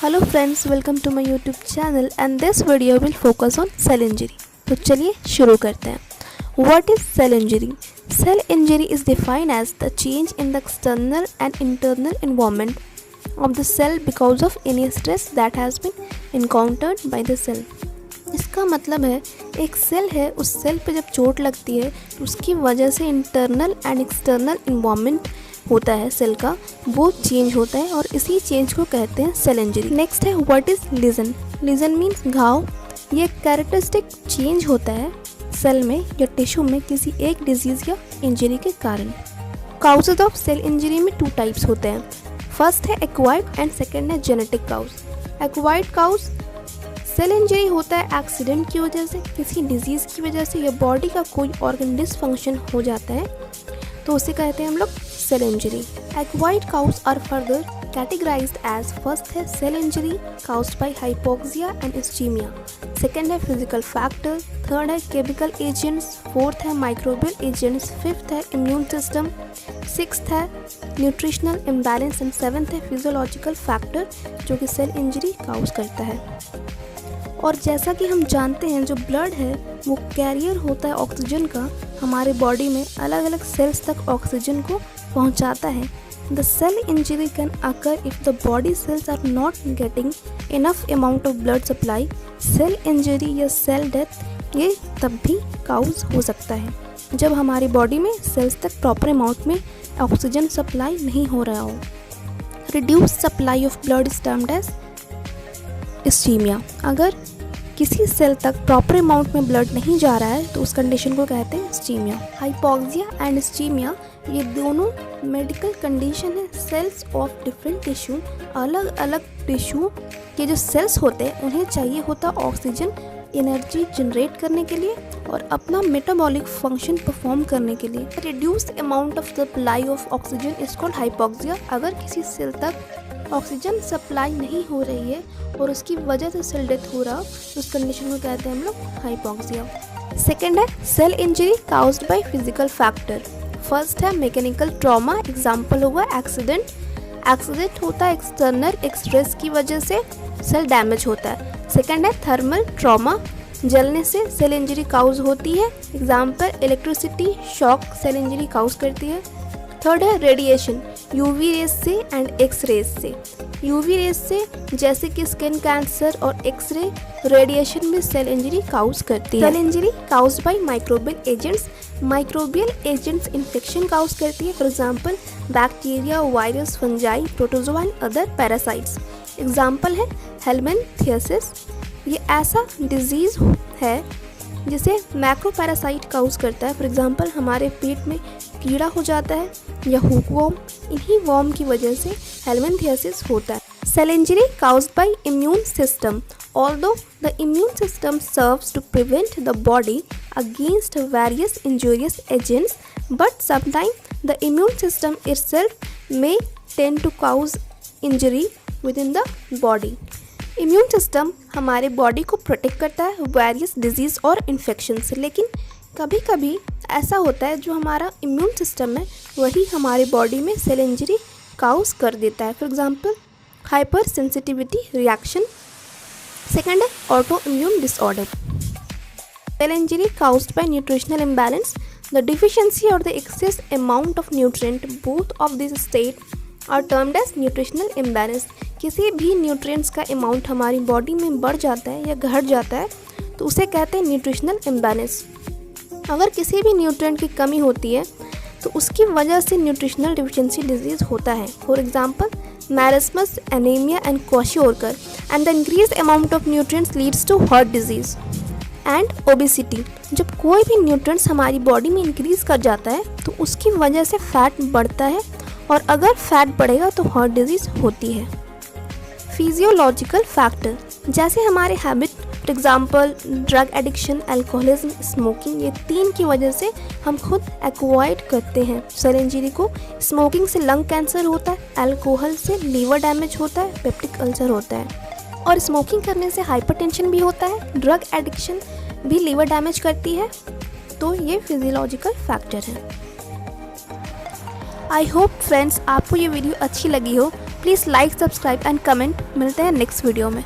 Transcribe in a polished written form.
Hello friends, welcome to my YouTube channel and this video will focus on cell injury. तो चलिए शुरू करते हैं। What is cell injury? Cell injury is defined as the change in the external and internal environment of the cell because of any stress that has been encountered by the cell. इसका मतलब है एक cell है, उस cell पे जब चोट लगती है तो उसकी वजह से इंटरनल एंड एक्सटर्नल एनवायरनमेंट होता है सेल का, वो चेंज होता है और इसी चेंज को कहते हैं सेल इंजरी। नेक्स्ट है what is lesion. Lesion means घाव। ये कैरेक्टरिस्टिक चेंज होता है सेल में या टिश्यू में किसी एक डिजीज या इंजरी के कारण। काउजेज ऑफ सेल इंजरी में 2 टाइप्स होते हैं। फर्स्ट है एक्वायर्ड एंड सेकेंड है genetic cause. Acquired cause cell injury होता है एक्सीडेंट की वजह से, किसी डिजीज़ की वजह से या बॉडी का कोई ऑर्गन डिसफंक्शन हो जाता है तो उसे कहते हैं हम लोग cell injury. Acquired causes are further categorized as first है cell injury caused by hypoxia and ischemia, second है फिजिकल फैक्टर, थर्ड है केमिकल एजेंट्स, फोर्थ है माइक्रोबियल एजेंट्स, फिफ्थ है इम्यून सिस्टम, सिक्स्थ है न्यूट्रिशनल इम्बैलेंस एंड सेवन्थ है physiological factor जो कि cell injury cause करता है। और जैसा कि हम जानते हैं जो ब्लड है वो कैरियर होता है ऑक्सीजन का, हमारे बॉडी में अलग अलग सेल्स तक ऑक्सीजन को पहुंचाता है। The cell injury can occur if the body cells are not getting enough amount of blood supply. Cell injury या सेल डेथ ये तब भी काउज हो सकता है जब हमारी बॉडी में सेल्स तक प्रॉपर अमाउंट में ऑक्सीजन सप्लाई नहीं हो रहा हो। Reduce supply of blood is termed as ischaemia. अगर किसी सेल तक प्रॉपर अमाउंट में ब्लड नहीं जा रहा है तो उस कंडीशन को कहते हैं इस्चीमिया। हाइपोक्सिया एंड इस्चीमिया ये दोनों मेडिकल कंडीशन है। सेल्स ऑफ डिफरेंट टिश्यू, अलग अलग टिश्यू के जो सेल्स होते हैं उन्हें चाहिए होता ऑक्सीजन एनर्जी जनरेट करने के लिए और अपना मेटाबॉलिक फंक्शन परफॉर्म करने के लिए। Reduce amount of supply of oxygen is called hypoxia. अगर किसी सेल तक ऑक्सीजन सप्लाई नहीं हो रही है और उसकी वजह से सेल डेथ हो रहा तो उस कंडीशन को कहते हैं हम लोग हाइपोक्सिया। सेकेंड है cell injury caused by physical factor. First है मैकेनिकल ट्रॉमा, एग्जाम्पल होगा एक्सीडेंट। एक्सीडेंट होता है एक्सटर्नल स्ट्रेस की वजह से सेल डैमेज होता है। सेकेंड है थर्मल ट्रॉमा, जलने से सेल इंजरी काउज होती है, example electricity shock cell injury cause करती है। थर्ड है रेडिएशन, यूवी रेज से एंड एक्स रेज से। यूवी रेज से जैसे कि स्किन कैंसर और एक्स रे, रेडिएशन में सेल इंजरी काउज करती है। Cell injury caused by microbial agents. Microbial agents infection cause करती है, for example bacteria, virus, fungi, protozoa and other parasites. Example है हेलमिंथियासिस। ये ऐसा डिजीज है जिसे मैक्रोपैरासाइट काउज करता है, फॉर एग्जाम्पल हमारे पेट में कीड़ा हो जाता है या हुकवॉर्म, इन्हीं वॉर्म की वजह से हेलमिंथियासिस होता है। Cell injury caused by immune system. Although the immune system serves to prevent the body against various injurious agents, but sometimes the immune system itself may tend to cause injury within the body. Immune system हमारे body को protect करता है various disease और infection से, लेकिन कभी कभी ऐसा होता है जो हमारा इम्यून सिस्टम है वही हमारे बॉडी में सेल इंजरी काउज कर देता है, for example hypersensitivity reaction. Second है autoimmune disorder. Cell injury caused by nutritional imbalance. The deficiency और the excess amount of nutrient both of this state are termed as nutritional imbalance. किसी भी nutrients का amount हमारी body में बढ़ जाता है या घट जाता है तो उसे कहते हैं न्यूट्रिशनल इम्बैलेंस। अगर किसी भी न्यूट्रिएंट की कमी होती है तो उसकी वजह से न्यूट्रिशनल डिफिशियंसी डिजीज होता है, for example marasmus, anaemia and kwashiorkor. And the increase amount of nutrients leads to heart disease and obesity. जब कोई भी न्यूट्रिएंट्स हमारी बॉडी में इंक्रीज कर जाता है तो उसकी वजह से फैट बढ़ता है और अगर फैट बढ़ेगा तो हार्ट डिजीज होती है। फिजियोलॉजिकल फैक्टर जैसे हमारे habit, for example drug addiction, alcoholism, smoking, ये 3 की वजह से हम खुद एक्वायर्ड करते हैं सेल इंजरी को। स्मोकिंग से लंग कैंसर होता है, अल्कोहल से लीवर डैमेज होता है, पेप्टिक अल्सर होता है और स्मोकिंग करने से हाइपरटेंशन भी होता है, ड्रग एडिक्शन भी लीवर डैमेज करती है। तो ये फिजियोलॉजिकल फैक्टर है। आई होप फ्रेंड्स आपको ये वीडियो अच्छी लगी हो please like, subscribe and comment. मिलते हैं नेक्स्ट वीडियो में।